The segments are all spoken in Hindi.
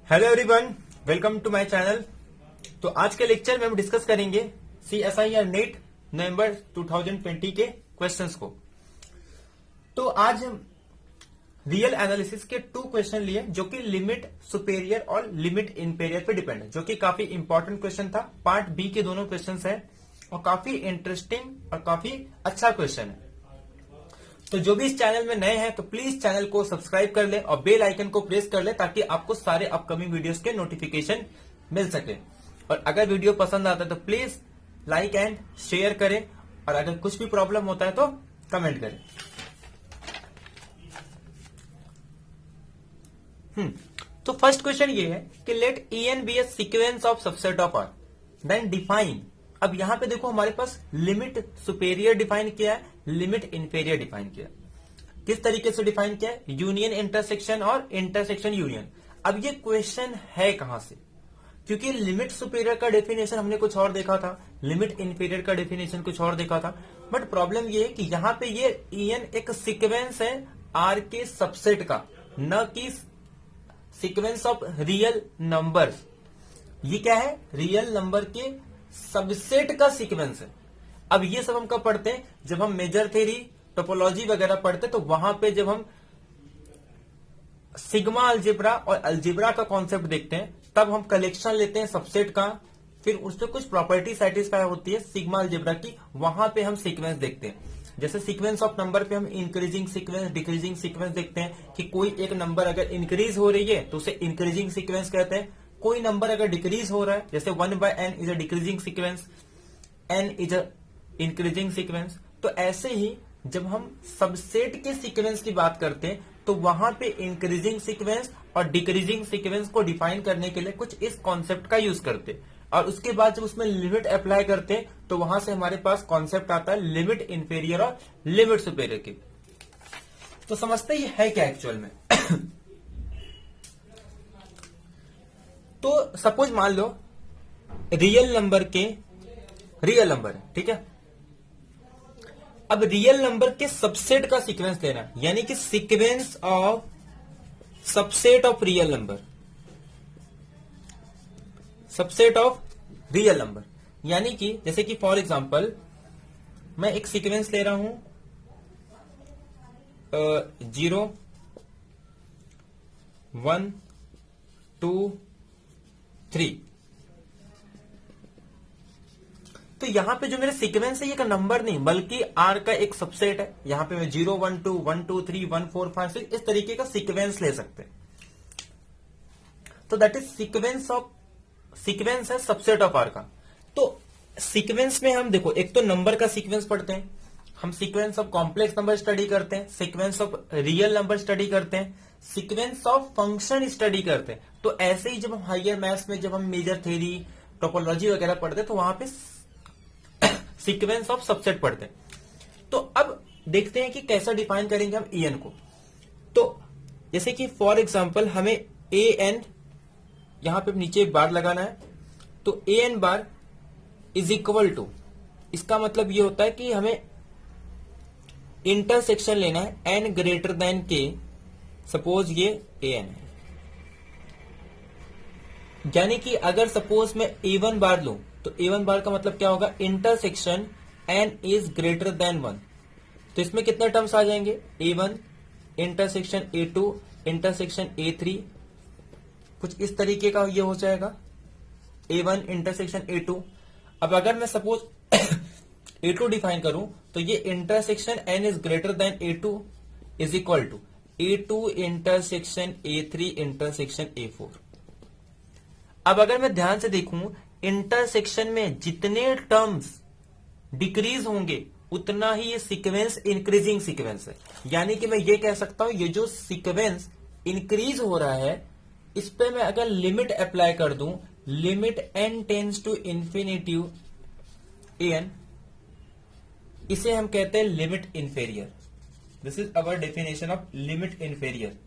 Hello everyone, welcome to my channel. तो आज के लेक्चर में हम डिस्कस करेंगे CSI या नेट नवंबर 2020 के क्वेश्चंस को। तो आज हम रियल एनालिसिस के 2 क्वेश्चन लिए जो कि लिमिट सुपेरियर और लिमिट इंफीरियर पे डिपेंड है, जो कि काफी इंपॉर्टेंट क्वेश्चन था। पार्ट बी के दोनों क्वेश्चंस है और काफी इंटरेस्टिंग और काफी अच्छा क्वेश्चन है। तो जो भी इस चैनल में नए हैं तो प्लीज चैनल को सब्सक्राइब कर ले और बेल आइकन को प्रेस कर ले ताकि आपको सारे अपकमिंग वीडियोस के नोटिफिकेशन मिल सके। और अगर वीडियो पसंद आता है तो प्लीज लाइक एंड शेयर करें और अगर कुछ भी प्रॉब्लम होता है तो कमेंट करें। तो फर्स्ट क्वेश्चन ये है कि let EN be a sequence of subset of R, then define. अब यहां पे देखो हमारे पास लिमिट सुपेरियर डिफाइन किया है, लिमिट इंफीरियर डिफाइन किया। किस तरीके से डिफाइन किया है? यूनियन इंटरसेक्शन और इंटरसेक्शन यूनियन। अब ये क्वेश्चन है कहां से? क्योंकि लिमिट सुपेरियर का डेफिनेशन हमने कुछ और देखा था, लिमिट इंफीरियर का डेफिनेशन कुछ और देखा था। बट प्रॉब्लम ये है कि यहां पे ये EN एक सीक्वेंस है R के सबसेट का, न कि सीक्वेंस ऑफ रियल नंबर्स। ये क्या है? रियल नंबर के सबसेट का सीक्वेंस है। अब ये सब हम कब पढ़ते हैं? जब हम मेजर थ्योरी, टोपोलॉजी वगैरह पढ़ते हैं, तो वहां पे जब हम सिग्मा अलजेब्रा और अलजेब्रा का कॉन्सेप्ट देखते हैं तब हम कलेक्शन लेते हैं सबसेट का, फिर उससे कुछ प्रॉपर्टी सेटिस्फाई होती है सिग्मा अलजेब्रा की, वहां पे हम सीक्वेंस देखते हैं। जैसे सीक्वेंस ऑफ नंबर पे हम इंक्रीजिंग सीक्वेंस, डिक्रीजिंग सीक्वेंस देखते हैं कि कोई एक नंबर अगर इंक्रीज हो रही है तो उसे इंक्रीजिंग सीक्वेंस कहते हैं। कोई नंबर अगर डिक्रीज हो रहा है, जैसे 1/n is a decreasing sequence, n is a increasing sequence. तो ऐसे ही जब हम सबसेट के सीक्वेंस की बात करते हैं तो वहां पे इंक्रीजिंग सीक्वेंस और डिक्रीजिंग सीक्वेंस को डिफाइन करने के लिए कुछ इस कॉन्सेप्ट का यूज करते हैं। और उसके बाद जब उसमें लिमिट अप्लाई करते हैं तो वहां से हमारे पास कॉन्सेप्ट आता है लिमिट इंफीरियर और लिमिट सुपेरियर की। तो समझते ही है क्या एक्चुअल में? तो सपोज मान लो रियल नंबर है, ठीक है। अब रियल नंबर के सबसेट का सीक्वेंस लेना, यानी कि sequence of subset of real number, subset of real number. यानी कि जैसे कि फॉर एग्जांपल मैं एक सीक्वेंस ले रहा हूं 0 1 2 3। तो यहां पे जो मेरा सीक्वेंस है ये का नंबर नहीं बल्कि R का एक सबसेट है। यहां पे मैं 0 1 2 1 2 3 1 4 5 6 इस तरीके का सीक्वेंस ले सकते हैं। तो दैट इज सीक्वेंस है सबसेट ऑफ R का। तो सीक्वेंस में हम देखो, एक तो नंबर का सीक्वेंस पढ़ते हैं, हम sequence of complex number study करते हैं, sequence of real number study करते हैं, सीक्वेंस ऑफ फंक्शन स्टडी करते हैं। तो ऐसे ही जब हम हायर मैथ्स में जब हम मेजर थ्योरी, टोपोलॉजी वगैरह पढ़ते हैं तो वहां पे सीक्वेंस ऑफ सबसेट पढ़ते हैं। तो अब देखते हैं कि कैसा डिफाइन करेंगे हम EN को। तो जैसे कि फॉर एग्जांपल हमें AN, यहां पे नीचे बार लगाना है, तो AN bar is equal to, इसका मतलब ये होता है कि हमें इंटरसेक्शन लेना है n greater than k। Suppose ये AN है, यानी कि अगर सपोज मैं A1 बार लूं तो A1 बार का मतलब क्या होगा? Intersection n is greater then 1। तो इसमें कितने टर्म्स आ जाएंगे? A1 intersection A2 intersection A3, कुछ इस तरीके का ये हो जाएगा A1 इंटरसेक्शन A2। अब अगर मैं सपोज A2 डिफाइन करूं तो ये intersection n is greater than A2 is equal to A2 intersection A3 intersection A4। अब अगर मैं ध्यान से देखूं, इंटरसेक्शन में जितने टर्म्स डिक्रीज होंगे उतना ही ये सीक्वेंस इंक्रीजिंग सीक्वेंस है। यानी कि मैं ये कह सकता हूं ये जो सीक्वेंस इंक्रीज हो रहा है इस पे मैं अगर लिमिट अप्लाई कर दूं, limit n tends to infinity AN, इसे हम कहते हैं limit inferior. This is our definition of limit inferior.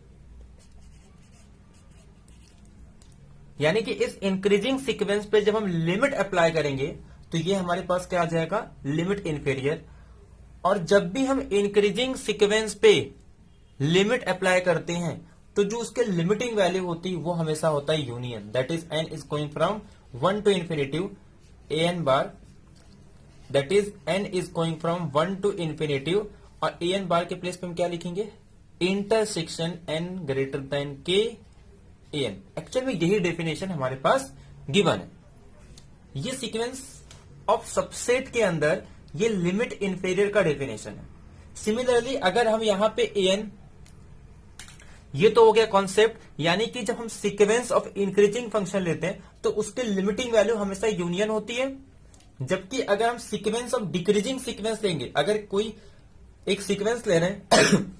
यानी कि इस इंक्रीजिंग सीक्वेंस पे जब हम लिमिट अप्लाई करेंगे तो ये हमारे पास क्या आ जाएगा? Limit inferior. और जब भी हम इंक्रीजिंग सीक्वेंस पे लिमिट अप्लाई करते हैं तो जो उसके लिमिटिंग वैल्यू होती है वो हमेशा होता है union, that is n is going from 1 to infinitive A N bar, that is n is going from 1 to infinitive, और ए एन बार के प्लेस पे हम क्या लिखेंगे, intersection n greater than k A N. Actual में यही डेफिनेशन हमारे पास गिवन है। ये सीक्वेंस ऑफ सबसेट के अंदर ये लिमिट इंफेरियर का डेफिनेशन है। सिमिलरली अगर हम यहां पे ए एन, ये तो हो गया कॉन्सेप्ट, यानी कि जब हम सीक्वेंस ऑफ इंक्रीजिंग फंक्शन लेते हैं तो उसके लिमिटिंग वैल्यू हमेशा यूनियन होती है, जबकि अगर हम सीक्वेंस ऑफ डिक्रीजिंग सीक्वेंस लेंगे, अगर कोई एक सीक्वेंस ले रहे हैं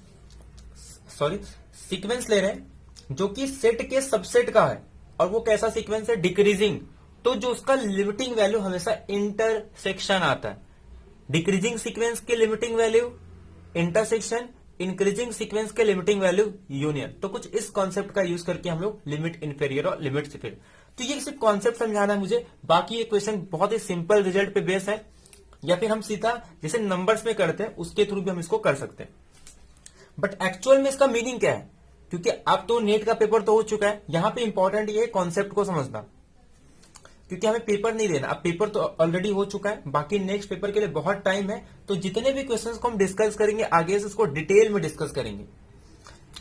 सॉरी सीक्वेंस ले रहे हैं जो कि सेट के सबसेट का है और वो कैसा सीक्वेंस है, डिक्रीजिंग, तो जो उसका लिमिटिंग वैल्यू हमेशा इंटरसेक्शन आता है। डिक्रीजिंग सीक्वेंस की limiting value intersection, increasing sequence के लिमिटिंग वैल्यू यूनियन। तो कुछ इस कॉन्सेप्ट का यूज करके हम लोग लिमिट इंफेरियर और लिमिट सुपेरियर, तो ये सिर्फ कॉन्सेप्ट समझाना है मुझे, बाकी ये क्वेश्चन बहुत ही सिंपल रिजल्ट पे बेस है, या फिर हम सीधा जैसे नंबर्स में करते हैं उसके थ्रू भी हम इसको कर सकते हैं। बट एक्चुअल में इसका मीनिंग क्या है, क्योंकि अब तो नेट का पेपर तो हो चुका है, यहां पे इंपॉर्टेंट ये है कॉन्सेप्ट को समझना, क्योंकि हमें पेपर नहीं देना, अब पेपर तो ऑलरेडी हो चुका है, बाकी नेक्स्ट पेपर के लिए बहुत टाइम है। तो जितने भी क्वेश्चंस को हम डिस्कस करेंगे आगे से उसको डिटेल में डिस्कस करेंगे।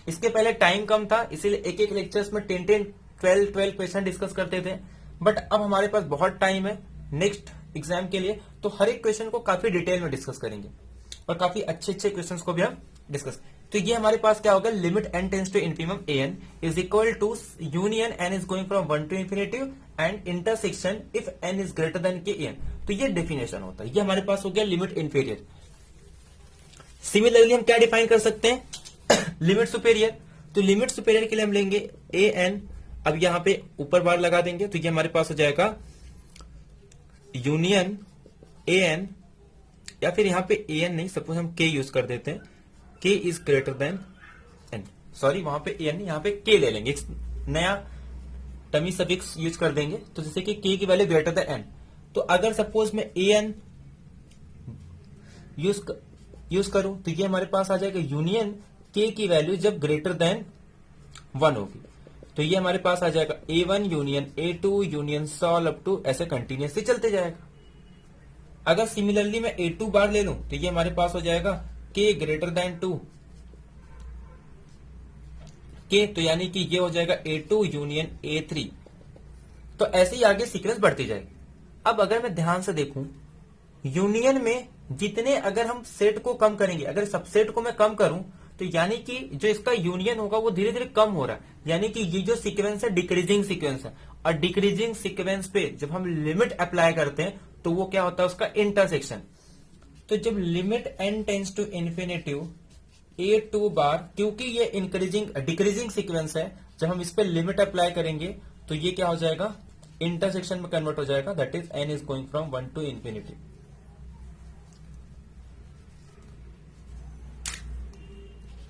इसके पहले टाइम कम था, इसीलिए एक एक लेक्चर्स में 10 12 क्वेश्चन डिस्कस करते थे, बट अब हमारे पास बहुत टाइम है नेक्स्ट एग्जाम के लिए, तो हर एक क्वेश्चन को काफी डिटेल में डिस्कस करेंगे और काफी अच्छे अच्छे क्वेश्चन को भी हम डिस्कस। तो ये हमारे पास क्या होगा, limit n tends to infimum A N is equal to union n is going from 1 to infinitive and intersection if n is greater than K N. तो ये डेफिनेशन होता है, ये हमारे पास हो गया लिमिट इंफेरियर। सिमिलरली हम क्या डिफाइन कर सकते हैं लिमिट सुपेरियर, तो लिमिट सुपेरियर के लिए हम लेंगे ए एन, अब यहां पे ऊपर बार लगा देंगे, तो ये हमारे पास हो जाएगा यूनियन ए एन, या फिर यहां पे ए एन नहीं, सपोज हम के यूज कर देते हैं, k is greater than n, sorry वहां पे ए एन नहीं, यहां पे के ले लेंगे, नया टमी सफिक्स यूज कर देंगे, तो जैसे कि के की वैल्यू ग्रेटर देन एन। तो अगर सपोज मैं ए एन यूज करूं तो ये हमारे पास आ जाएगा यूनियन के की वैल्यू जब ग्रेटर देन 1 होगी, तो ये हमारे पास आ जाएगा A1 union A2 union so on up to, ऐसे कंटिन्यूसली चलते जाएगा। अगर सिमिलरली मैं A2 बार ले लूं तो ये हमारे पास हो जाएगा K ग्रेटर देन 2 K, तो यानी कि ये हो जाएगा A2 यूनियन A3, तो ऐसे ही आगे सीक्वेंस बढ़ती जाएगी। अब अगर मैं ध्यान से देखूं, यूनियन में जितने अगर हम सेट को कम करेंगे, अगर सबसेट को मैं कम करूं तो यानी कि जो इसका यूनियन होगा वो धीरे धीरे कम हो रहा है, यानी कि ये जो सीक्वेंस है डिक्रीजिंग सीक्वेंस है, और डिक्रीजिंग सीक्वेंस पे जब हम लिमिट अप्लाई करते हैं तो वो क्या होता है, उसका इंटरसेक्शन। तो जब limit n tends to infinitive A2 bar, क्योंकि ये इंक्रीजिंग डिक्रीजिंग सीक्वेंस है, जब हम इस पे लिमिट अप्लाई करेंगे तो ये क्या हो जाएगा, इंटरसेक्शन में कन्वर्ट हो जाएगा, that is n is going from 1 to infinity.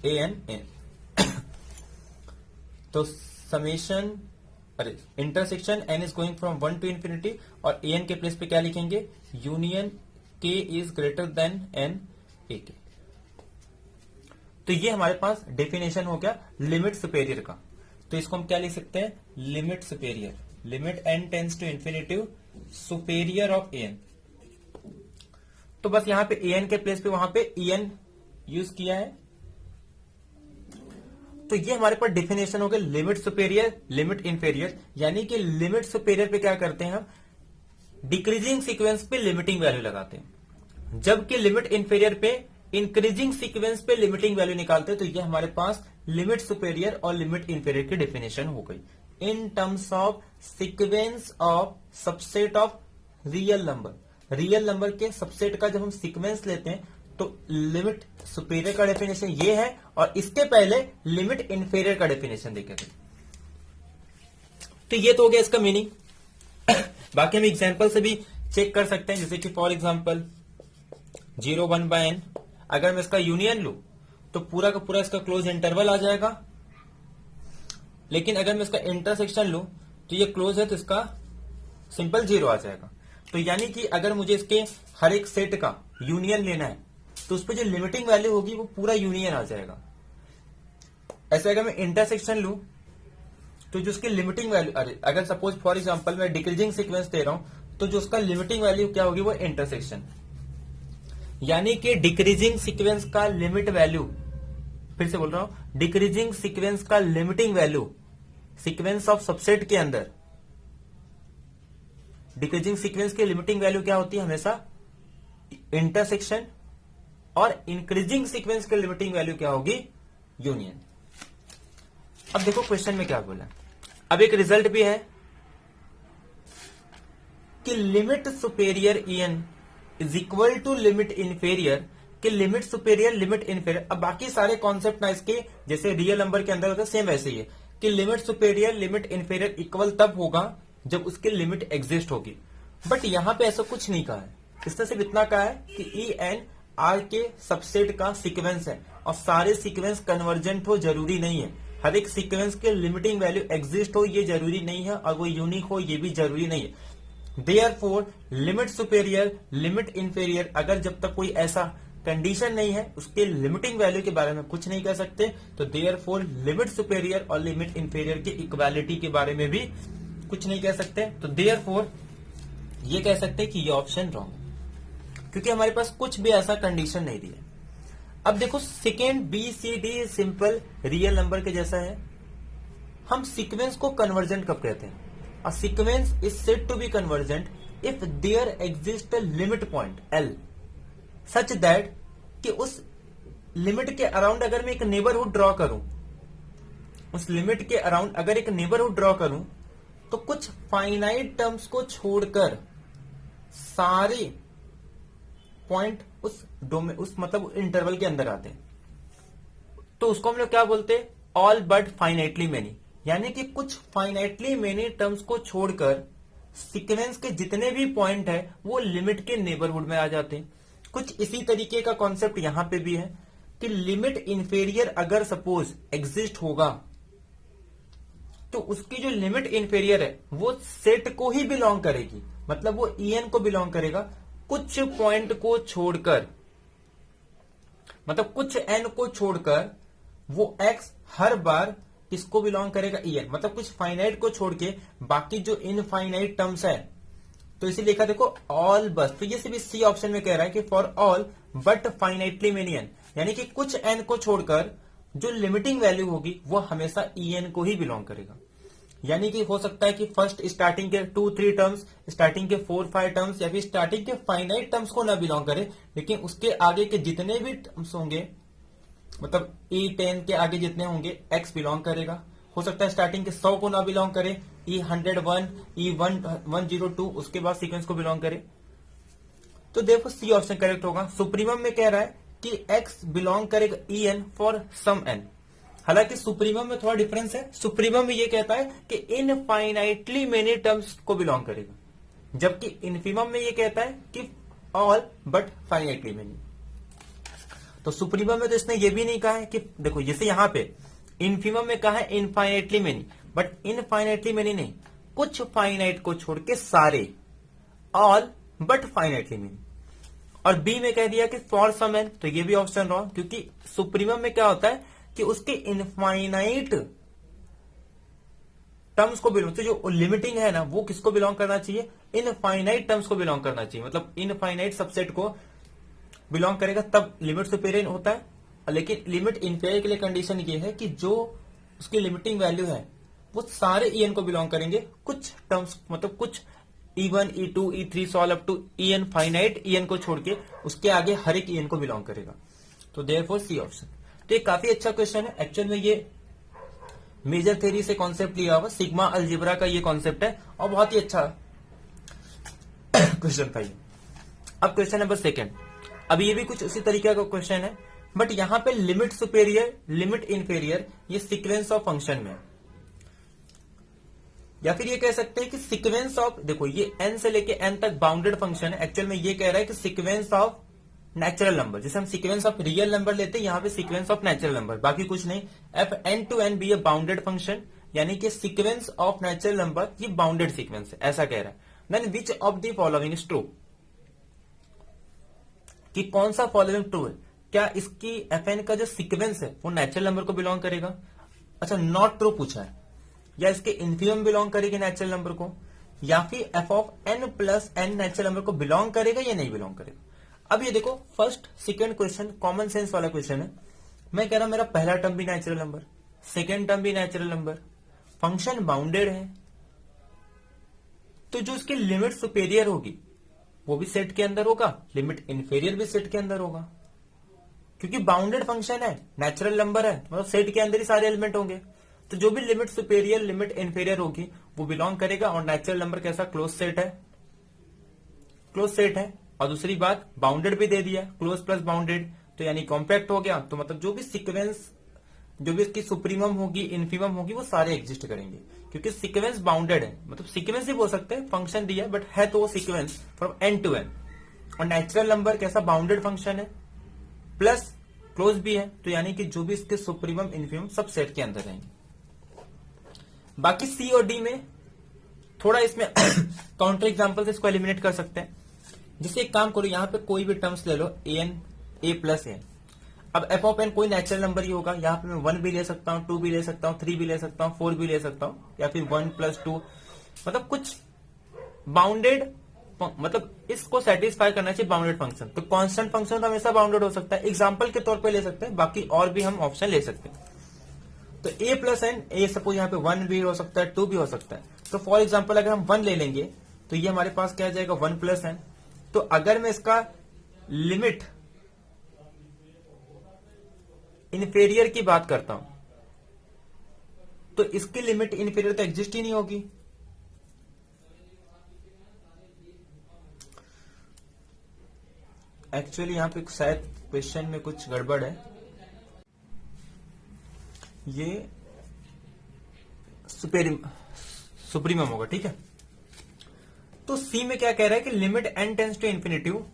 A N N तो समेशन, अरे intersection n is going from 1 to infinity, और ए एन के प्लेस पे क्या लिखेंगे, union k is greater than n A K. तो ये हमारे पास डेफिनेशन हो गया लिमिट सुपेरियर का। तो इसको हम क्या लिख सकते हैं, limit superior, limit n tends to infinitive superior of A N. तो बस यहां पे ए एन के प्लेस पे वहां पे ई एन यूज किया है, तो ये हमारे पास डेफिनेशन हो गया लिमिट सुपेरियर लिमिट इंफेरियर, यानी कि लिमिट सुपेरियर पे क्या करते हैं हम, डिक्रीजिंग सीक्वेंस पे लिमिटिंग वैल्यू लगाते हैं, जबकि लिमिट इंफेरियर पे इंक्रीजिंग सीक्वेंस पे लिमिटिंग वैल्यू निकालते हैं। तो ये हमारे पास लिमिट सुपेरियर और लिमिट इंफेरियर की डेफिनेशन हो गई in terms of sequence of subset of real number. Real number के सबसेट का जब हम सीक्वेंस लेते हैं तो लिमिट सुपेरियर का डेफिनेशन ये है, और इसके पहले लिमिट इंफेरियर का डेफिनेशन देखे थे। तो ये तो हो गया इसका मीनिंग। बाकी हम एग्जांपल से भी चेक कर सकते हैं, जैसे कि फॉर एग्जांपल 0(1/n), अगर मैं इसका यूनियन लूं तो पूरा का पूरा इसका क्लोज इंटरवल आ जाएगा, लेकिन अगर मैं इसका इंटरसेक्शन लूं तो ये क्लोज है तो इसका सिंपल 0 आ जाएगा। तो यानी कि अगर मुझे इसके हर एक सेट का यूनियन लेना है तो उस पर जो लिमिटिंग वैल्यू होगी वो पूरा यूनियन आ जाएगा। ऐसे अगर मैं इंटरसेक्शन लूं तो जो उसकी लिमिटिंग वैल्यू, अरे अगर सपोज फॉर एग्जांपल मैं डिक्रीजिंग सीक्वेंस दे रहा हूं तो जो उसका लिमिटिंग वैल्यू क्या होगी वो इंटरसेक्शन, यानी कि डिक्रीजिंग सीक्वेंस का लिमिट वैल्यू, फिर से बोल रहा हूं, डिक्रीजिंग सीक्वेंस का limiting value sequence of subset के अंदर, डिक्रीजिंग सीक्वेंस की लिमिटिंग वैल्यू क्या होती है हमेशा इंटरसेक्शन, और इंक्रीजिंग सीक्वेंस की लिमिटिंग वैल्यू क्या होगी यूनियन। अब देखो क्वेश्चन में क्या बोला, अब एक रिजल्ट भी है कि limit superior E N is equal to limit inferior, कि लिमिट सुपेरियर लिमिट इंफेरियर, अब बाकी सारे कॉन्सेप्ट ना इसके जैसे रियल नंबर के अंदर होता है सेम वैसे ही है कि limit superior limit inferior equal तब होगा जब उसकी लिमिट एग्जिस्ट होगी, बट यहां पे ऐसा कुछ नहीं कहा है। इसने सिर्फ इतना कहा है कि ई एन आर के सबसेट का सीक्वेंस है और सारे सीक्वेंस कन्वर्जेंट हो जरूरी नहीं है, हर एक सीक्वेंस के लिमिटिंग वैल्यू एग्जिस्ट हो ये जरूरी नहीं है, और वो यूनिक हो ये भी जरूरी नहीं है। Therefore limit superior limit inferior, अगर जब तक कोई ऐसा कंडीशन नहीं है उसके लिमिटिंग वैल्यू के बारे में कुछ नहीं कह सकते, तो देयरफॉर लिमिट सुपेरियर और लिमिट इंफेरियर की इक्वालिटी के बारे में भी कुछ नहीं कह सकते, तो देयरफॉर ये कह सकते हैं कि ये ऑप्शन रॉन्ग है, क्योंकि हमारे पास कुछ भी ऐसा कंडीशन नहीं दिया। अब देखो second B C D simple real number के जैसा है, हम सीक्वेंस को कन्वर्जेंट कब कहते हैं, a sequence is said to be convergent if there exist a limit point L such that कि उस लिमिट के अराउंड अगर मैं एक नेबरहुड ड्रॉ करूं, उस लिमिट के अराउंड अगर एक नेबरहुड ड्रॉ करूं तो कुछ फाइनाइट टर्म्स को छोड़कर सारे पॉइंट उस डोमेन उस मतलब इंटरवल के अंदर आते हैं, तो उसको हम लोग क्या बोलते हैं, ऑल बट फाइनाइटली मेनी, यानी कि कुछ फाइनाइटली मेनी टर्म्स को छोड़कर सीक्वेंस के जितने भी पॉइंट है वो लिमिट के नेबरहुड में आ जाते हैं। कुछ इसी तरीके का कॉन्सेप्ट यहां पे भी है कि लिमिट इंफेरियर अगर सपोज एग्जिस्ट होगा तो उसकी जो लिमिट इंफेरियर है वो सेट को ही बिलोंग करेगी, मतलब वो ईएन को बिलोंग करेगा कुछ पॉइंट को छोड़कर, मतलब कुछ एन को छोड़कर वो एक्स हर बार किसको बिलोंग करेगा ईएन, मतलब कुछ फाइनाइट को छोड़ के बाकी जो इनफाइनाइट टर्म्स है, तो इसे लिखा देखो ऑल बस, तो ये सिर्फ सी ऑप्शन में कह रहा है कि for all but finitely many N, यानी कि कुछ एन को छोड़कर जो लिमिटिंग वैल्यू होगी वो हमेशा ईएन को ही बिलोंग करेगा, यानी कि हो सकता है कि फर्स्ट स्टार्टिंग के 2-3 टर्म्स, स्टार्टिंग के 4-5 टर्म्स या फिर स्टार्टिंग के फाइनाइट टर्म्स को ना बिलोंग करे, लेकिन उसके आगे के जितने भी टर्म्स होंगे, मतलब E10 के आगे जितने होंगे एक्स बिलोंग करेगा। हो सकता है स्टार्टिंग के 100 को ना बिलोंग करे, E101 E102 उसके बाद सीक्वेंस को बिलोंग करे, तो देखो सी ऑप्शन करेक्ट होगा। सुप्रीमम में कह रहा है कि एक्स बिलोंग करेगा EN फॉर सम एन, हालांकि सुप्रीमम में थोड़ा डिफरेंस है, सुप्रीमम में ये कहता है कि इनफाइनाइटली मेनी टर्म्स को बिलोंग करेगा, जबकि इनफीमम में ये कहता है कि ऑल बट फाइनाइटली मेनी। तो सुप्रीमम में तो इसने ये भी नहीं कहा है कि देखो जैसे यहां पे इनफीमम में कहा है infinitely many, but infinitely many नहीं, कुछ फाइनाइट को छोड़ के सारे, ऑल बट फाइनाइटली मेनी। और बी में कह दिया कि फॉर सम एन, तो ये भी ऑप्शन रॉन्ग, क्योंकि सुप्रीमम में क्या होता है कि उसके इनफाइनाइट टर्म्स को बिलोंग, तो जो लिमिटिंग है ना वो किसको बिलोंग करना चाहिए, इनफाइनाइट टर्म्स को बिलोंग करना चाहिए, मतलब इनफाइनाइट सबसेट को बिलोंग करेगा तब लिमिट सुपेरियर होता है। लेकिन लिमिट इंफेरियर के लिए कंडीशन ये है कि जो उसकी लिमिटिंग वैल्यू है वो सारे ईएन को बिलोंग करेंगे, कुछ टर्म्स मतलब कुछ E1 E2 E3 so on up to EN finite EN को छोड़ के उसके आगे हर एक EN को बिलोंग करेगा, तो देयरफॉर सी ऑप्शन। तो ये काफी अच्छा क्वेश्चन है, एक्चुअल में ये मेजर थ्योरी से कॉन्सेप्ट लिया हुआ, सिग्मा अलजेब्रा का ये कॉन्सेप्ट है और बहुत ही अच्छा क्वेश्चन था ये। अब क्वेश्चन नंबर सेकंड, अब ये भी कुछ उसी तरीके का क्वेश्चन है, बट यहां पे लिमिट सुपेरियर लिमिट इंफेरियर ये सीक्वेंस ऑफ फंक्शन में, या फिर ये कह सकते हैं कि सीक्वेंस ऑफ, देखो ये n से लेके n तक बाउंडेड फंक्शन है, एक्चुअल में ये कह रहा है कि सीक्वेंस ऑफ नेचुरल नंबर, जैसे हम सीक्वेंस ऑफ रियल नंबर लेते हैं यहां पे सीक्वेंस ऑफ नेचुरल नंबर, बाकी कुछ नहीं। F n to n be a bounded function, यानी कि सीक्वेंस ऑफ नेचुरल नंबर ये बाउंडेड सीक्वेंस है, ऐसा कह रहा है। Then which of the following is true, कि कौन सा फॉलोइंग ट्रू है, क्या इसकी fn का जो सीक्वेंस है वो नेचुरल नंबर को बिलोंग करेगा, अच्छा नॉट ट्रू पूछा है, या इसके इन्फीमम बिलोंग करेगी नेचुरल नंबर को, या फिर F of N plus N natural number को बिलोंग करेगा या नहीं बिलोंग करेगा। अब ये देखो first second question common sense वाला क्वेश्चन है। मैं कह रहा हूं मेरा पहला टर्म भी नेचुरल नंबर, सेकेंड टर्म भी नेचुरल नंबर, फंक्शन बाउंडेड है, तो जो इसकी लिमिट सुपेरियर होगी वो भी सेट के अंदर होगा, लिमिट इन्फेरियर भी सेट के अंदर होगा, क्योंकि बाउंडेड फंक्शन है, नेचुरल नंबर है, मतलब सेट के अंदर ही सारे एलिमेंट होंगे। तो जो भी लिमिट सुपेरियर लिमिट इन्फेरियर होगी वो बिलोंग करेगा। और नेचुरल नंबर कैसा क्लोज सेट है, क्लोज सेट है। और दूसरी बात बाउंडेड भी दे दिया, क्लोज प्लस बाउंडेड, तो यानी कॉम्पैक्ट हो गया। तो मतलब जो भी सीक्वेंस, जो भी इसकी सुप्रीमम होगी इन्फीमम होगी वो सारे एग्जिस्ट करेंगे, क्योंकि सीक्वेंस बाउंडेड है। मतलब सीक्वेंस ही बोल सकते हैं, फंक्शन दिया बट है तो वो sequence from N to N. और नेचुरल नंबर कैसा बाउंडेड फंक्शन है प्लस क्लोज भी है, तो यानी कि जो भी इसके सुप्रीमम इन्फीमम सब सेट के अंदर रहेंगे। बाकी सी और डी में थोड़ा इसमें काउंटर एग्जांपल से इसको एलिमिनेट कर सकते हैं। जैसे एक काम करो, यहां पे कोई भी टर्म्स ले लो, A N A plus N. अब एफ ऑफ एन कोई नेचुरल नंबर ही होगा, यहां पे मैं 1 भी ले सकता हूं, 2 भी ले सकता हूं, 3 भी ले सकता हूं, 4 भी ले सकता हूं, या फिर 1 + 2, मतलब कुछ बाउंडेड, मतलब इसको सेटिस्फाई करना चाहिए बाउंडेड फंक्शन। तो कांस्टेंट फंक्शन तो हमेशा बाउंडेड हो सकता है, एग्जांपल के तौर पे ले सकते हैं, बाकी और भी हम ऑप्शन ले सकते हैं। तो ए प्लस एन, ए सपोज यहाँ पे 1 भी हो सकता है, 2 भी हो सकता है। तो फॉर एग्जाम्पल अगर हम 1 ले लेंगे तो ये हमारे पास क्या आ जाएगा 1 + एन। तो अगर मैं इसका लिमिट इन्फेरियर की बात करता हूं तो इसकी लिमिट इन्फेरियर तो एग्जिस्ट ही नहीं होगी। एक्चुअली यहां पे शायद क्वेश्चन में कुछ गड़बड़ है, ये सुप्रीमम होगा, ठीक है। तो सी में क्या कह रहा है कि limit N tends to infinitive,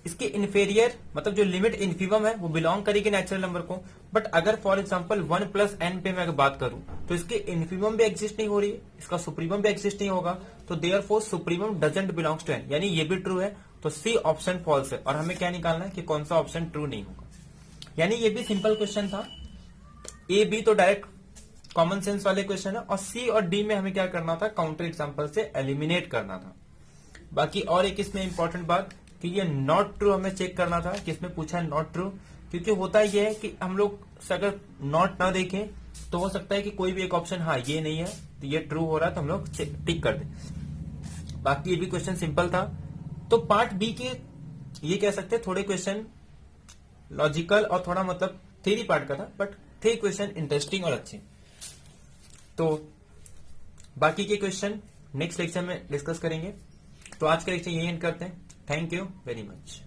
इसके इन्फेरियर मतलब जो लिमिट इन्फीमम है वो बिलोंग करेगी नेचुरल नंबर को। बट अगर फॉर एग्जांपल 1 + एन पे मैं अगर बात करूं तो इसके इन्फीमम भी एग्जिस्ट नहीं हो रही है, इसका सुप्रीमम भी एग्जिस्ट नहीं होगा, तो therefore supremum doesn't belongs to N, यानी ये भी ट्रू है। तो सी ऑप्शन फॉल्स है। और हमें क्या निकालना है कि कौन सा ऑप्शन ट्रू नहीं होगा। यानी ये भी सिंपल क्वेश्चन था, ए बी तो डायरेक्ट कॉमन सेंस वाले क्वेश्चन है, और सी और डी में हमें क्या करना था, काउंटर एग्जांपल से एलिमिनेट करना था। बाकी और एक इसमें इंपॉर्टेंट बात कि ये नॉट ट्रू हमें चेक करना था कि इसमें पूछा है नॉट ट्रू, क्योंकि होता यह है कि हम लोग अगर नॉट ना देखें तो हो सकता है कि कोई भी एक ऑप्शन हाँ ये नहीं है तो ये ट्रू हो रहा है तो हम लोग टिक कर दें। बाकी ये भी क्वेश्चन सिंपल था। तो पार्ट बी के ये कह सकते हैं थोड़े क्वेश्चन लॉजिकल और थोड़ा मतलब थ्योरी पार्ट का था, बट थे क्वेश्चन इंटरेस्टिंग और अच्छे। तो बाकी के क्वेश्चन नेक्स्ट लेक्चर में डिस्कस करेंगे। तो आज का लेक्चर यही एंड करते हैं। Thank you very much.